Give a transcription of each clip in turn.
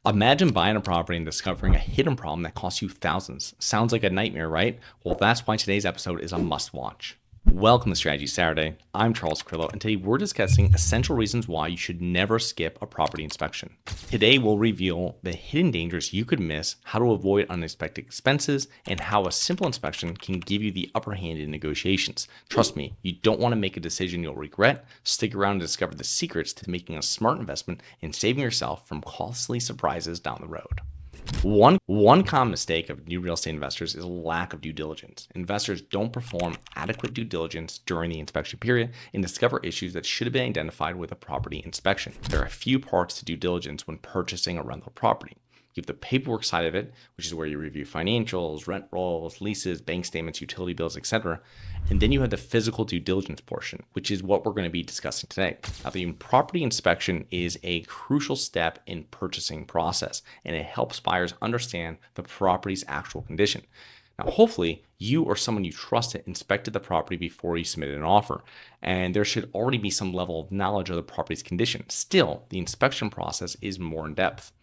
Imagine buying a property and discovering a hidden problem that costs you thousands. Sounds like a nightmare, right? Well, that's why today's episode is a must watch. Welcome to Strategy Saturday. I'm Charles Carillo, and today we're discussing essential reasons why you should never skip a property inspection. Today we'll reveal the hidden dangers you could miss, how to avoid unexpected expenses, and how a simple inspection can give you the upper hand in negotiations. Trust me, you don't want to make a decision you'll regret. Stick around to discover the secrets to making a smart investment and saving yourself from costly surprises down the road. One common mistake of new real estate investors is lack of due diligence. Investors don't perform adequate due diligence during the inspection period and discover issues that should have been identified with a property inspection. There are a few parts to due diligence when purchasing a rental property. You have the paperwork side of it, which is where you review financials, rent rolls, leases, bank statements, utility bills, etc. And then you have the physical due diligence portion, which is what we're going to be discussing today. Now, the property inspection is a crucial step in purchasing process, and it helps buyers understand the property's actual condition. Now, hopefully, you or someone you trusted inspected the property before you submitted an offer, and there should already be some level of knowledge of the property's condition. Still, the inspection process is more in depth.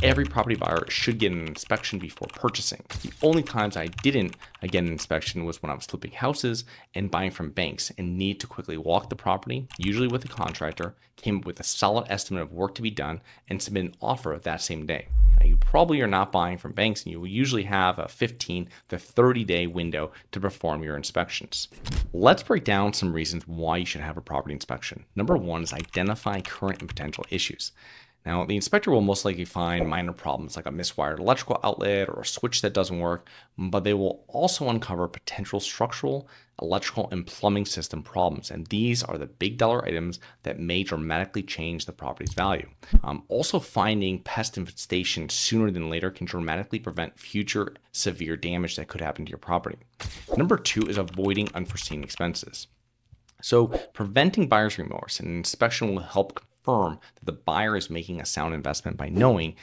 Every property buyer should get an inspection before purchasing. The only times I didn't get an inspection was when I was flipping houses and buying from banks and need to quickly walk the property, usually with a contractor, came up with a solid estimate of work to be done, and submit an offer that same day. Now, you probably are not buying from banks, and you will usually have a 15 to 30 day window to perform your inspections. Let's break down some reasons why you should have a property inspection. Number one is identify current and potential issues. Now, the inspector will most likely find minor problems like a miswired electrical outlet or a switch that doesn't work, but they will also uncover potential structural, electrical, and plumbing system problems. And these are the big dollar items that may dramatically change the property's value. Also, finding pest infestation sooner than later can dramatically prevent future severe damage that could happen to your property. Number two is avoiding unforeseen expenses. So, preventing buyer's remorse, an inspection will help confirm that the buyer is making a sound investment by knowing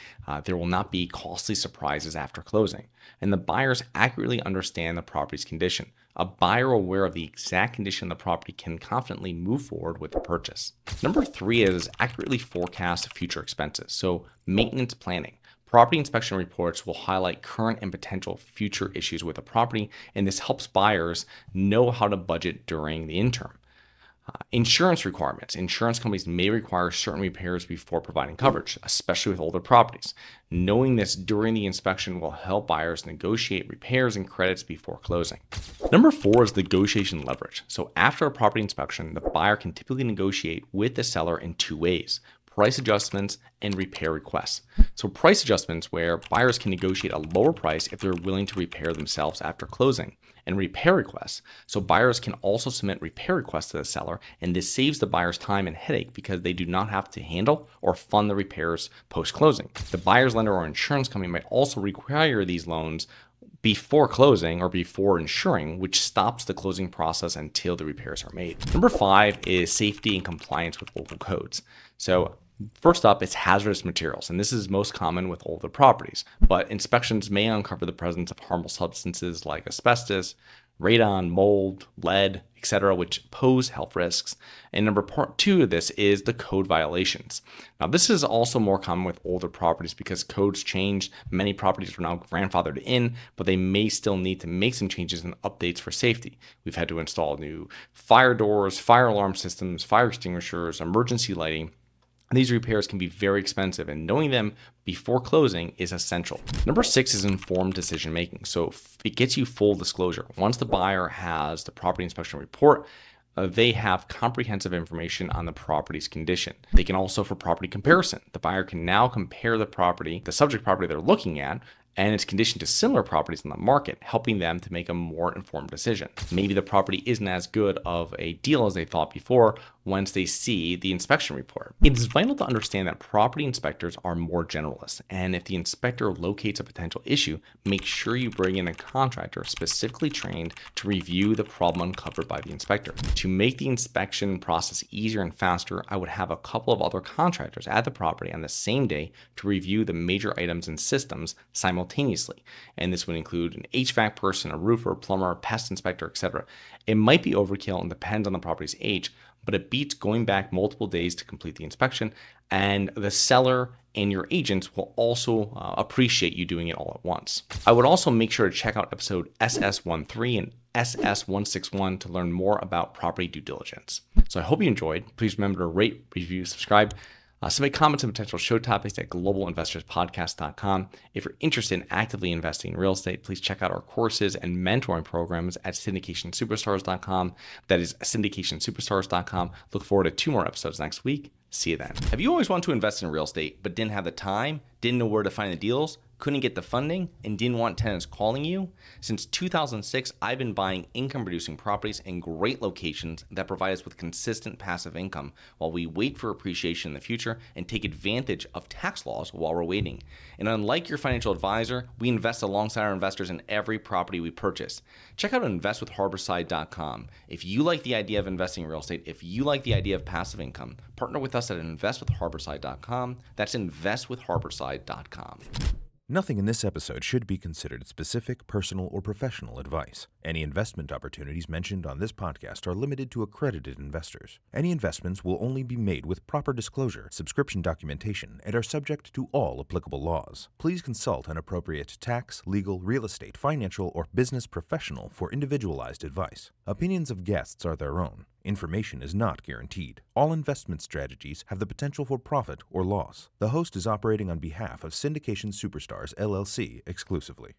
there will not be costly surprises after closing, and the buyers accurately understand the property's condition. A buyer aware of the exact condition of the property can confidently move forward with the purchase. Number three is accurately forecast future expenses. So, maintenance planning. Property inspection reports will highlight current and potential future issues with a property, and this helps buyers know how to budget during the interim. Insurance requirements. Insurance companies may require certain repairs before providing coverage, especially with older properties. Knowing this during the inspection will help buyers negotiate repairs and credits before closing. Number four is negotiation leverage. So after a property inspection, the buyer can typically negotiate with the seller in two ways: price adjustments and repair requests. So price adjustments, where buyers can negotiate a lower price if they're willing to repair themselves after closing, and repair requests. So buyers can also submit repair requests to the seller, and this saves the buyer's time and headache because they do not have to handle or fund the repairs post-closing. The buyer's lender or insurance company might also require these loans before closing or before insuring, which stops the closing process until the repairs are made. Number five is safety and compliance with local codes. So first up is hazardous materials, and this is most common with older properties, but inspections may uncover the presence of harmful substances like asbestos, radon, mold, lead, etc., which pose health risks. And number two of this is the code violations. Now, this is also more common with older properties because codes change. Many properties are now grandfathered in, but they may still need to make some changes and updates for safety. We've had to install new fire doors, fire alarm systems, fire extinguishers, emergency lighting. These repairs can be very expensive, and knowing them before closing is essential. Number six is informed decision making. So it gets you full disclosure. Once the buyer has the property inspection report, they have comprehensive information on the property's condition. They can also, for property comparison, the buyer can now compare the subject property they're looking at, and its condition to similar properties in the market, helping them to make a more informed decision. Maybe the property isn't as good of a deal as they thought before once they see the inspection report. It's vital to understand that property inspectors are more generalists, and if the inspector locates a potential issue, make sure you bring in a contractor specifically trained to review the problem uncovered by the inspector. To make the inspection process easier and faster, I would have a couple of other contractors at the property on the same day to review the major items and systems simultaneously. And this would include an HVAC person, a roofer, plumber, pest inspector, etc. It might be overkill and depends on the property's age, but it beats going back multiple days to complete the inspection, and the seller and your agents will also appreciate you doing it all at once. I would also make sure to check out episode SS13 and SS161 to learn more about property due diligence. So I hope you enjoyed. Please remember to rate, review, subscribe. Submit comments and potential show topics at globalinvestorspodcast.com. If you're interested in actively investing in real estate, please check out our courses and mentoring programs at syndicationsuperstars.com. That is syndicationsuperstars.com. Look forward to 2 more episodes next week. See you then. Have you always wanted to invest in real estate but didn't have the time, didn't know where to find the deals, couldn't get the funding, and didn't want tenants calling you? Since 2006, I've been buying income-producing properties in great locations that provide us with consistent passive income while we wait for appreciation in the future and take advantage of tax laws while we're waiting. And unlike your financial advisor, we invest alongside our investors in every property we purchase. Check out investwithharborside.com. If you like the idea of investing in real estate, if you like the idea of passive income, partner with us at investwithharborside.com. That's investwithharborside.com. Nothing in this episode should be considered specific, personal, or professional advice. Any investment opportunities mentioned on this podcast are limited to accredited investors. Any investments will only be made with proper disclosure, subscription documentation, and are subject to all applicable laws. Please consult an appropriate tax, legal, real estate, financial, or business professional for individualized advice. Opinions of guests are their own. Information is not guaranteed. All investment strategies have the potential for profit or loss. The host is operating on behalf of Syndication Superstars, LLC exclusively.